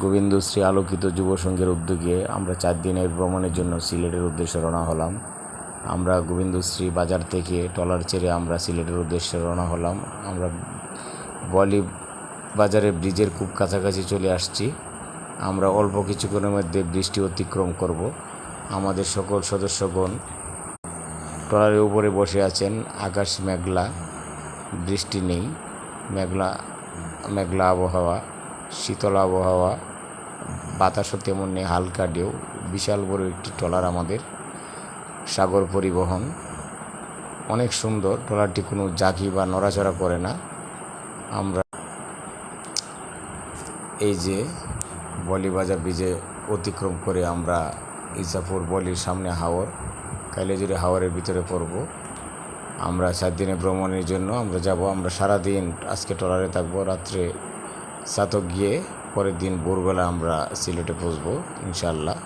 গোবিন্দশ্রী আলোকিত যুব সংঘের উদ্যোগে আমরা 4 দিনের ভ্রমণের জন্য সিলেটের উদ্দেশ্যে রওনা হলাম। আমরা গোবিন্দশ্রী বাজার থেকে ট্রলার ছেড়ে আমরা সিলেটের উদ্দেশ্যে রওনা হলাম। আমরা বলি বাজারে ব্রিজের খুব কাছাকাছি চলে আসছি। আমরা অল্প কিছুক্ষণের মধ্যে বৃষ্টি অতিক্রম করব। আমাদের সকল সদস্যগণ ট্রলারের উপরে বসে আছেন। আকাশ মেঘলা, বৃষ্টি নেই, মেঘলা আবহাওয়া, শীতল আবহাওয়া, বাতাসও তেমন নেই, হালকা ঢেউ। বিশাল বড় একটি ট্রলার আমাদের, সাগর পরিবহন। অনেক সুন্দর ট্রলারটি, কোনো ঝাঁকি বা নড়াচড়া করে না। আমরা এই যে বলিবাজার ব্রিজে অতিক্রম করে আমরা ইসাপুর বলির সামনে হাওর, কাইলেজুরি হাওরের ভিতরে পড়ব। আমরা 4 দিনের ভ্রমণের জন্য আমরা যাব। আমরা সারাদিন আজকে ট্রলারে থাকবো, রাত্রে সাতক গিয়ে পরের দিন ভোরবেলা আমরা সিলেটে পৌঁছবো ইনশাআল্লাহ।